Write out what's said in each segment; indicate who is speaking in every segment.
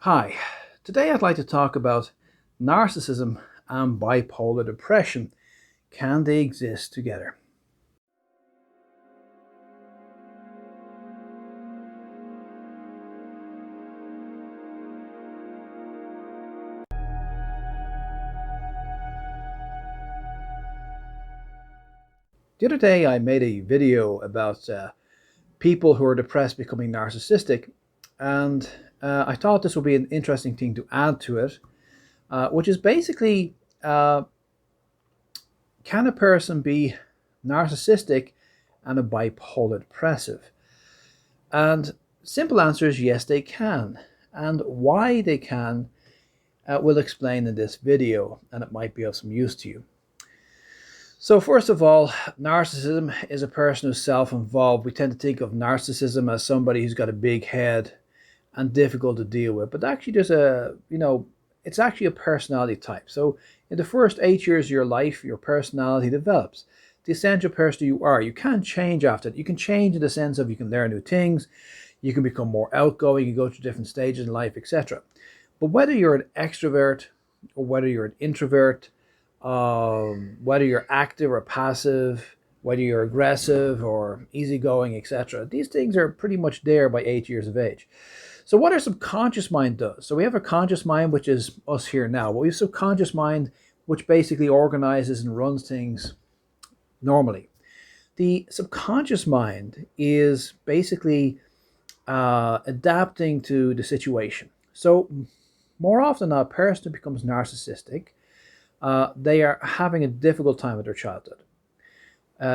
Speaker 1: Hi, today I'd like to talk about narcissism and bipolar depression. Can they exist together? The other day I made a video about people who are depressed becoming narcissistic, and I thought this would be an interesting thing to add to it, which is basically can a person be narcissistic and a bipolar depressive? And simple answer is yes, they can. And why they can, we'll explain in this video, and it might be of some use to you. So first of all, narcissism is a person who's self-involved. We tend to think of narcissism as somebody who's got a big head and difficult to deal with. But actually it's actually a personality type. So in the first 8 years of your life, your personality develops. The essential person you are. You can't change after it. You can change in the sense of you can learn new things, you can become more outgoing, you can go through different stages in life, etc. But whether you're an extrovert or whether you're an introvert, whether you're active or passive, whether you're aggressive or easygoing, etc., these things are pretty much there by 8 years of age. So what our subconscious mind does, so we have a conscious mind, which is us here now, but we have subconscious mind, which basically organizes and runs things normally. The subconscious mind is basically adapting to the situation. So more often than not, a person who becomes narcissistic, they are having a difficult time with their childhood.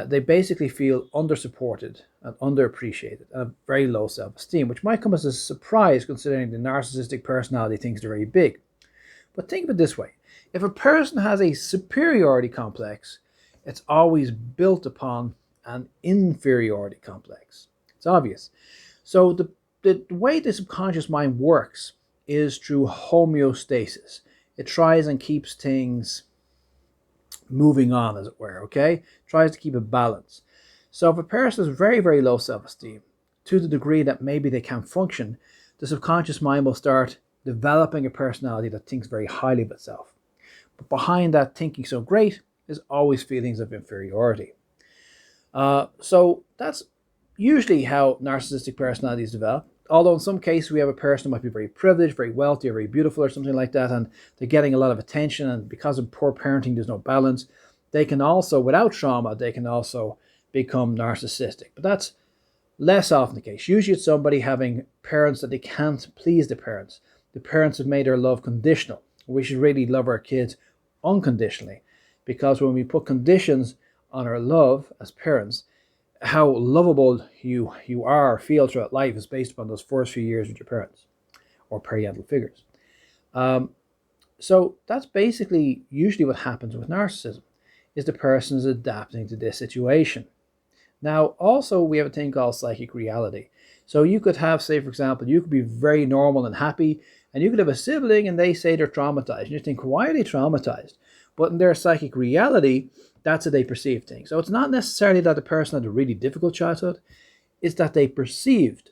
Speaker 1: They basically feel under-supported and underappreciated and have very low self-esteem, which might come as a surprise considering the narcissistic personality thinks they're very big. But think of it this way. If a person has a superiority complex, it's always built upon an inferiority complex. It's obvious. So the way the subconscious mind works is through homeostasis. It tries and keeps things moving on, as it were, okay? Tries to keep a balance. So if a person has very, very low self-esteem, to the degree that maybe they can't function, the subconscious mind will start developing a personality that thinks very highly of itself. But behind that thinking so great is always feelings of inferiority. So that's usually how narcissistic personalities develop. Although in some cases we have a person who might be very privileged, very wealthy, or very beautiful or something like that, and they're getting a lot of attention, and because of poor parenting there's no balance, they can also, without trauma, they can also become narcissistic. But that's less often the case. Usually it's somebody having parents that they can't please the parents. The parents have made their love conditional. We should really love our kids unconditionally, because when we put conditions on our love as parents, how lovable you are or feel throughout life is based upon those first few years with your parents or parental figures. So that's basically usually what happens with narcissism, is the person is adapting to this situation. Now, also we have a thing called psychic reality. So you could have, say for example, you could be very normal and happy, and you could have a sibling and they say they're traumatized. And you think, why are they traumatized? But in their psychic reality, that's how they perceive things. So it's not necessarily that the person had a really difficult childhood. It's that they perceived,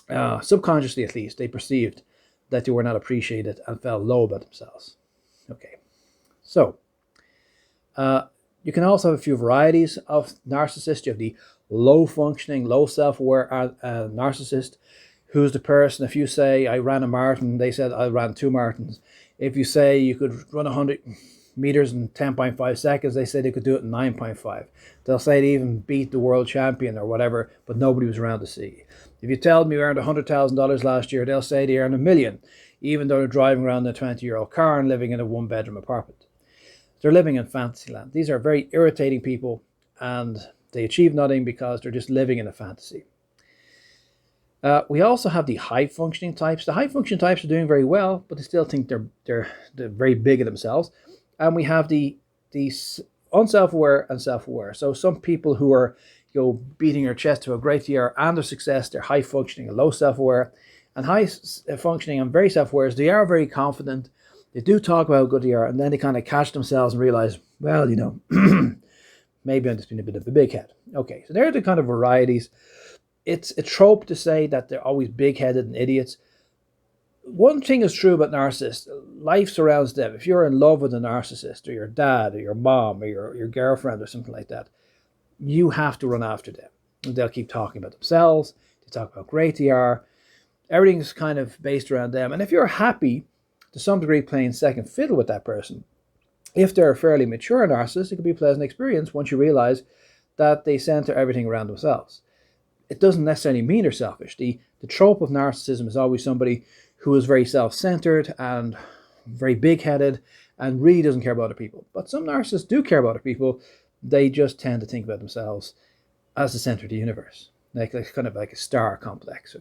Speaker 1: subconsciously at least, they perceived that they were not appreciated and felt low about themselves. Okay, so you can also have a few varieties of narcissists. You have the low-functioning, low self-aware narcissist, who's the person, if you say, I ran a marathon, they said, I ran 2 marathons. If you say you could run 100 meters in 10.5 seconds, they say they could do it in 9.5. They'll say they even beat the world champion or whatever, but nobody was around to see. If you tell them you earned $100,000 last year, they'll say they earned $1 million, even though they're driving around in a 20-year-old car and living in a 1-bedroom apartment. They're living in fantasy land. These are very irritating people, and they achieve nothing because they're just living in a fantasy. We also have the high-functioning types. The high-functioning types are doing very well, but they still think they're very big of themselves. And we have the unself-aware and self-aware. So some people who are beating their chest to how great they are and their success, they're high-functioning and low self-aware. And high-functioning and very self-aware, they are very confident. They do talk about how good they are, and then they kind of catch themselves and realize, well, maybe I'm just being a bit of a big head. Okay, so there are the kind of varieties. It's a trope to say that they're always big-headed and idiots. One thing is true about narcissists: life surrounds them. If you're in love with a narcissist, or your dad, or your mom, or your girlfriend, or something like that, you have to run after them. They'll keep talking about themselves. They talk about how great they are. Everything's kind of based around them. And if you're happy, to some degree, playing second fiddle with that person, if they're a fairly mature narcissist, it could be a pleasant experience once you realize that they center everything around themselves. It doesn't necessarily mean they're selfish. The trope of narcissism is always somebody who is very self-centered and very big-headed and really doesn't care about other people. But some narcissists do care about other people. They just tend to think about themselves as the center of the universe, like kind of like a star complex.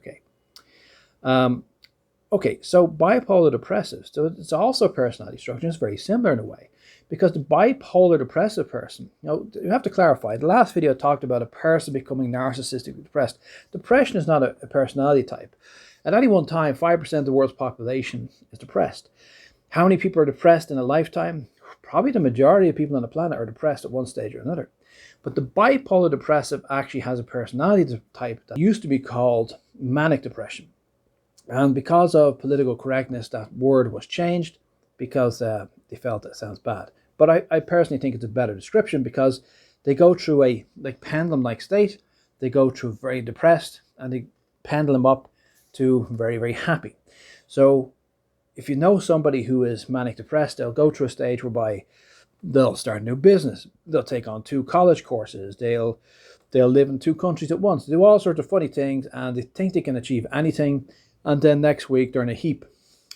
Speaker 1: Okay, so bipolar depressive. So it's also a personality structure. It's very similar in a way, because the bipolar depressive person, you have to clarify. The last video I talked about a person becoming narcissistically depressed. Depression is not a personality type. At any one time, 5% of the world's population is depressed. How many people are depressed in a lifetime? Probably the majority of people on the planet are depressed at one stage or another. But the bipolar depressive actually has a personality type that used to be called manic depression. And because of political correctness, that word was changed because they felt it sounds bad. But I personally think it's a better description, because they go through a pendulum-like state. They go through very depressed and they pendulum up to very, very happy. So if you know somebody who is manic depressed, they'll go through a stage whereby they'll start a new business. They'll take on 2 college courses. They'll live in 2 countries at once. They do all sorts of funny things, and they think they can achieve anything. And then next week they're in a heap.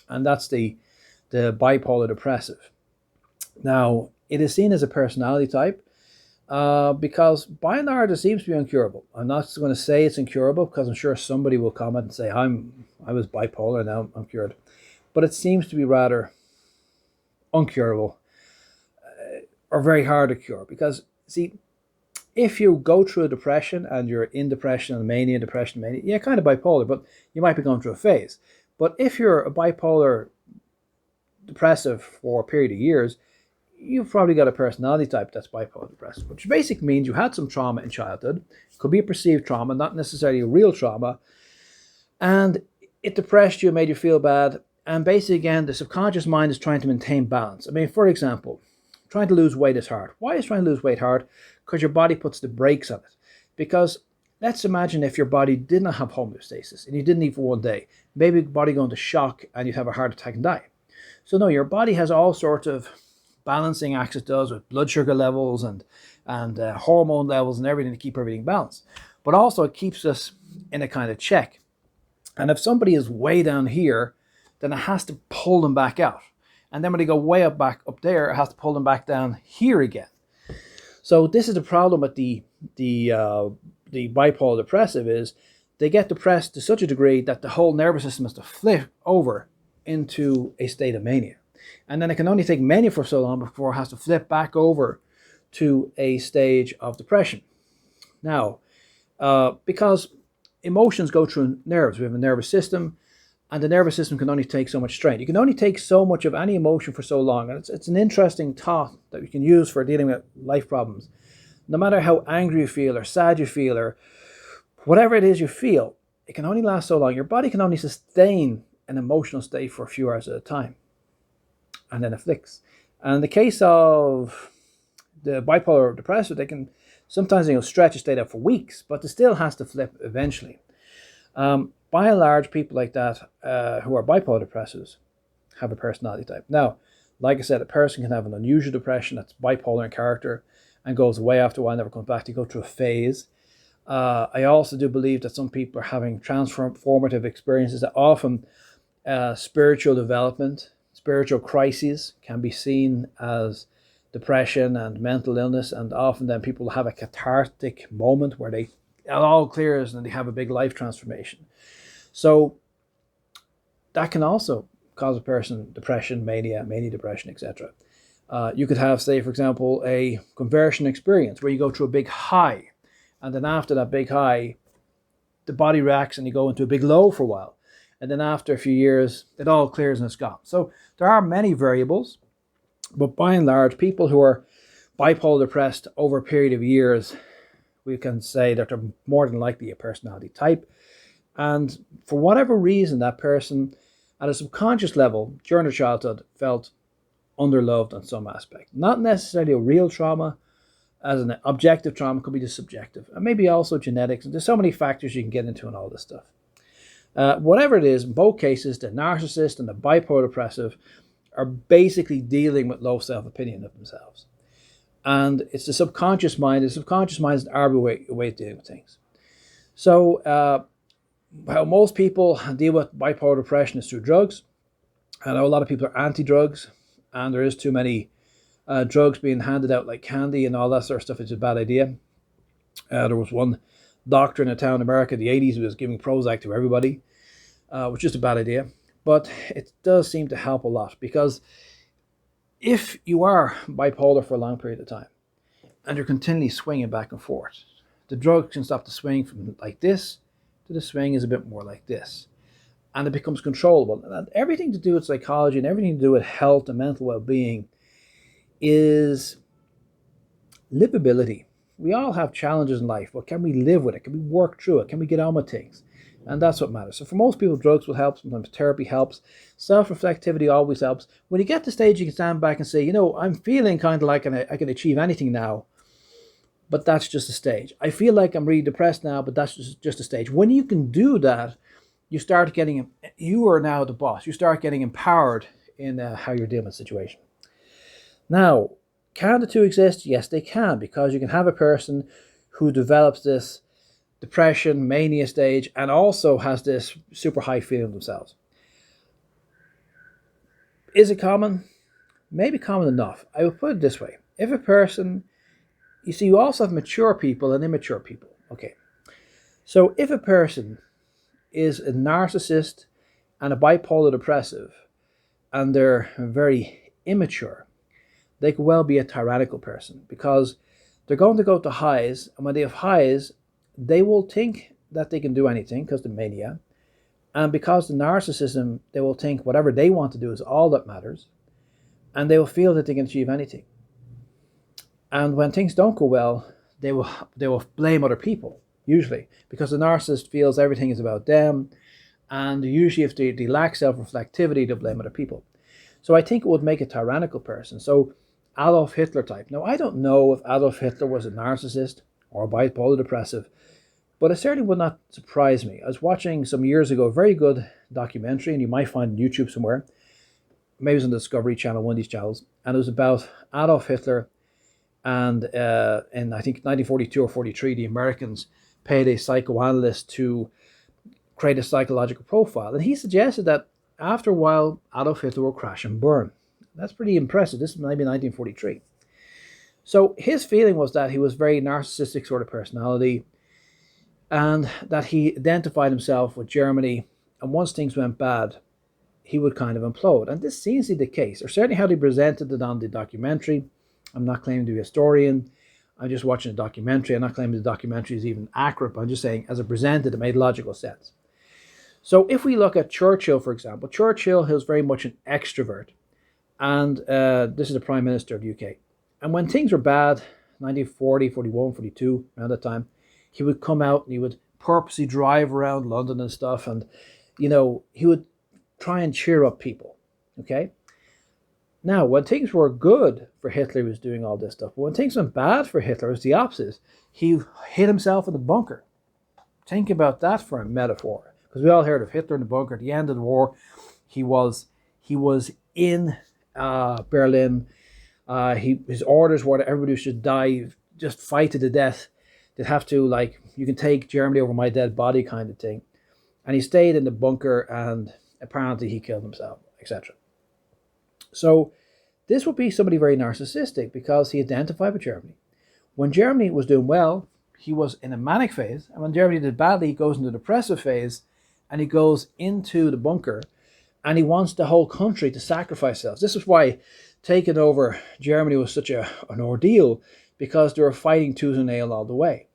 Speaker 1: And that's the bipolar depressive. Now, it is seen as a personality type because by and large it seems to be incurable. I'm not going to say it's incurable, because I'm sure somebody will comment and say, I was bipolar, now I'm cured. But it seems to be rather uncurable or very hard to cure. Because, see, if you go through a depression and you're in depression and mania, yeah, kind of bipolar, but you might be going through a phase. But if you're a bipolar depressive for a period of years, you've probably got a personality type that's bipolar depressive, which basically means you had some trauma in childhood. It could be a perceived trauma, not necessarily a real trauma, and it depressed you, made you feel bad. And basically, again, the subconscious mind is trying to maintain balance. I mean, for example, trying to lose weight is hard. Why is trying to lose weight hard? Because your body puts the brakes on it. Because let's imagine if your body did not have homeostasis and you didn't eat for one day, maybe your body go into shock and you'd have a heart attack and die. So no, your body has all sorts of balancing acts it does with blood sugar levels and hormone levels and everything to keep everything balanced. But also it keeps us in a kind of check. And if somebody is way down here, then it has to pull them back out. And then when they go way back up there, it has to pull them back down here again. So this is the problem with the bipolar depressive, is they get depressed to such a degree that the whole nervous system has to flip over into a state of mania. And then it can only take mania for so long before it has to flip back over to a stage of depression. Now, because emotions go through nerves, we have a nervous system, and the nervous system can only take so much strain. You can only take so much of any emotion for so long. And it's an interesting thought that we can use for dealing with life problems. No matter how angry you feel or sad you feel or whatever it is you feel, it can only last so long. Your body can only sustain an emotional state for a few hours at a time. And then it flicks. And in the case of the bipolar depressive, they can sometimes stretch a state out for weeks, but it still has to flip eventually. By and large, people like that who are bipolar depressives have a personality type. Now, like I said, a person can have an unusual depression that's bipolar in character and goes away after a while, never comes back. They go through a phase. I also do believe that some people are having transformative experiences that often spiritual development, spiritual crises can be seen as depression and mental illness, and often then people have a cathartic moment where it all clears and they have a big life transformation. So that can also cause a person depression, mania depression, etc. You could have, say, for example, a conversion experience where you go through a big high, and then after that big high, the body reacts and you go into a big low for a while. And then after a few years, it all clears and it's gone. So there are many variables, but by and large, people who are bipolar depressed over a period of years, we can say that they're more than likely a personality type. And for whatever reason, that person at a subconscious level during their childhood felt underloved in some aspect. Not necessarily a real trauma, as an objective trauma, could be just subjective, and maybe also genetics. And there's so many factors you can get into in all this stuff. Whatever it is, in both cases, the narcissist and the bipolar depressive are basically dealing with low self-opinion of themselves. And it's the subconscious mind. The subconscious mind is an arbitrary way of dealing with things. So how most people deal with bipolar depression is through drugs. I know a lot of people are anti-drugs, and there is too many drugs being handed out like candy and all that sort of stuff. It's a bad idea. There was one doctor in a town in America in the 80s who was giving Prozac to everybody, which is a bad idea. But it does seem to help a lot, because if you are bipolar for a long period of time and you're continually swinging back and forth, the drug can stop the swing from like this to the swing is a bit more like this. And it becomes controllable. And everything to do with psychology and everything to do with health and mental well-being is livability. We all have challenges in life, but can we live with it? Can we work through it? Can we get on with things? And that's what matters. So for most people, drugs will help. Sometimes therapy helps. Self-reflectivity always helps. When you get to the stage, you can stand back and say, you know, I'm feeling kind of like I can achieve anything now, but that's just a stage. I feel like I'm really depressed now, but that's just a stage. When you can do that, you are now the boss. You start getting empowered in how you're dealing with the situation. Now, can the two exist? Yes, they can, because you can have a person who develops this depression, mania stage, and also has this super high feeling of themselves. Is it common? Maybe common enough. I would put it this way. If a person, you see, you also have mature people and immature people. Okay. So if a person is a narcissist and a bipolar depressive, and they're very immature, they could well be a tyrannical person, because they're going to go to highs, and when they have highs, they will think that they can do anything because of the mania. And because the narcissism, they will think whatever they want to do is all that matters. And they will feel that they can achieve anything. And when things don't go well, they will blame other people, usually, because the narcissist feels everything is about them. And usually if they lack self-reflectivity, they'll blame other people. So I think it would make a tyrannical person. So Adolf Hitler type. Now, I don't know if Adolf Hitler was a narcissist or a bipolar depressive, but it certainly would not surprise me. I was watching some years ago a very good documentary, and you might find it on YouTube somewhere. Maybe it was on the Discovery Channel, one of these channels, and it was about Adolf Hitler. And in, I think, 1942 or 43, the Americans paid a psychoanalyst to create a psychological profile. And he suggested that after a while, Adolf Hitler will crash and burn. That's pretty impressive. This is maybe 1943. So his feeling was that he was very narcissistic sort of personality, and that he identified himself with Germany, and once things went bad, he would kind of implode. And this seems to be the case, or certainly how they presented it on the documentary. I'm not claiming to be a historian. I'm just watching a documentary. I'm not claiming the documentary is even accurate, but I'm just saying, as it presented, it made logical sense. So if we look at Churchill, for example, Churchill was very much an extrovert. And this is the Prime Minister of the UK. And when things were bad, 1940, 41, 42, around that time, he would come out and he would purposely drive around London and stuff. And, you know, he would try and cheer up people. Okay? Now, when things were good for Hitler, he was doing all this stuff. But when things went bad for Hitler, it was the opposite. He hid himself in the bunker. Think about that for a metaphor. Because we all heard of Hitler in the bunker. At the end of the war, he was in Berlin. His orders were that everybody should die, just fight to the death. They'd have to, like, you can take Germany over my dead body kind of thing. And he stayed in the bunker, and apparently he killed himself, etc. So this would be somebody very narcissistic, because he identified with Germany. When Germany was doing well, he was in a manic phase. And when Germany did badly, he goes into the depressive phase, and he goes into the bunker, and he wants the whole country to sacrifice themselves. This is why taking over Germany was such an ordeal, because they were fighting tooth and nail all the way.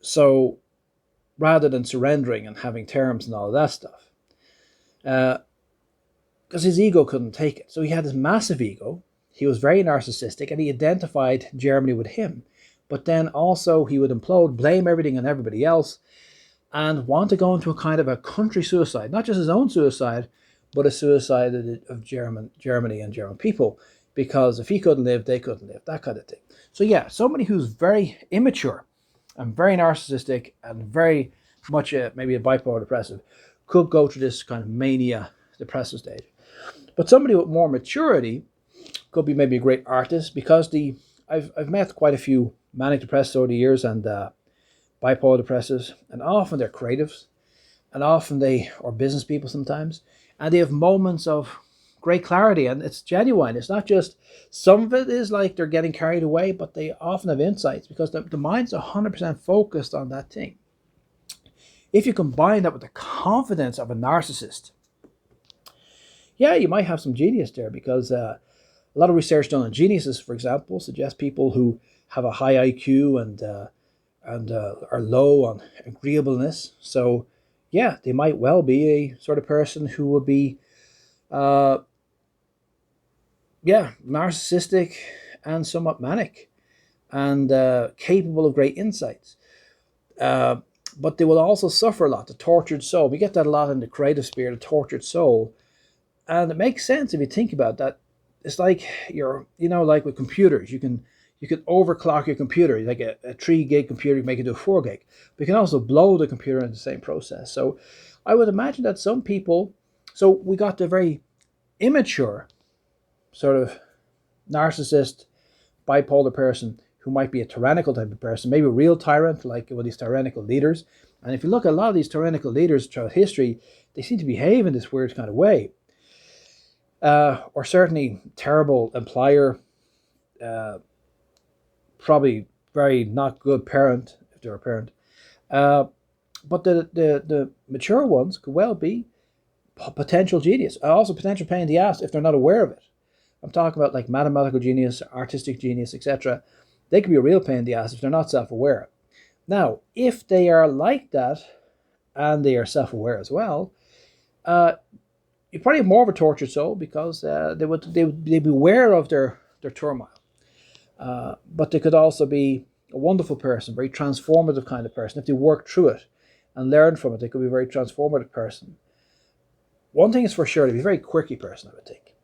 Speaker 1: So rather than surrendering and having terms and all of that stuff, because his ego couldn't take it. So he had this massive ego. He was very narcissistic, and he identified Germany with him. But then also he would implode, blame everything on everybody else. and want to go into a kind of a country suicide, not just his own suicide, but a suicide of Germany and German people, because if he couldn't live, they couldn't live, that kind of thing. So yeah, somebody who's very immature and very narcissistic and very much maybe a bipolar depressive could go through this kind of mania depressive stage. But somebody with more maturity could be maybe a great artist, because I've met quite a few manic depressives over the years and bipolar depressives, and often they're creatives, and often or business people sometimes, and they have moments of great clarity, and it's genuine. It's not just, some of it is like they're getting carried away, but they often have insights because the mind's 100% focused on that thing. If you combine that with the confidence of a narcissist, yeah, you might have some genius there, because a lot of research done on geniuses, for example, suggests people who have a high IQ and are low on agreeableness. So yeah, they might well be a sort of person who would be narcissistic and somewhat manic and capable of great insights. But they will also suffer a lot, the tortured soul. We get that a lot in the creative sphere, the tortured soul. And it makes sense if you think about that. It's like like with computers, you can overclock your computer, like a 3 gig computer, you make it to a 4 gig. But you can also blow the computer in the same process. So I would imagine that some people, so we got the very immature sort of narcissist, bipolar person who might be a tyrannical type of person, maybe a real tyrant, like with these tyrannical leaders. And if you look at a lot of these tyrannical leaders throughout history, they seem to behave in this weird kind of way. Or certainly terrible employer, probably very not good parent, if they're a parent. But the mature ones could well be potential genius, also potential pain in the ass if they're not aware of it. I'm talking about like mathematical genius, artistic genius, etc. They could be a real pain in the ass if they're not self-aware. Now, if they are like that and they are self-aware as well, you probably have more of a tortured soul, because they'd be aware of their turmoil. But they could also be a wonderful person, very transformative kind of person. If they work through it and learn from it, they could be a very transformative person. One thing is for sure, they'd be a very quirky person, I would think.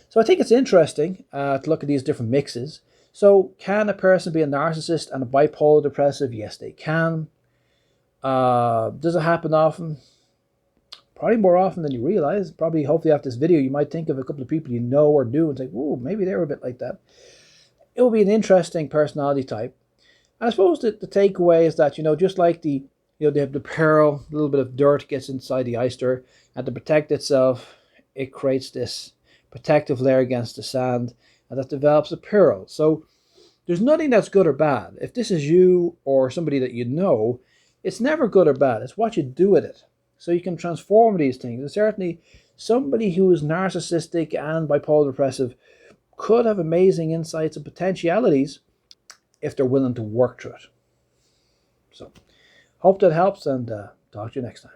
Speaker 1: So I think it's interesting to look at these different mixes. So can a person be a narcissist and a bipolar depressive? Yes, they can. Does it happen often? Probably more often than you realize. Probably, hopefully after this video, you might think of a couple of people you know or do and think, oh, maybe they were a bit like that. It will be an interesting personality type. And I suppose the takeaway is that, just like they have the pearl, a little bit of dirt gets inside the oyster, and to protect itself, it creates this protective layer against the sand, and that develops a pearl. So there's nothing that's good or bad. If this is you or somebody that you know, it's never good or bad. It's what you do with it. So you can transform these things. And certainly somebody who is narcissistic and bipolar depressive could have amazing insights and potentialities if they're willing to work through it. So hope that helps, and talk to you next time.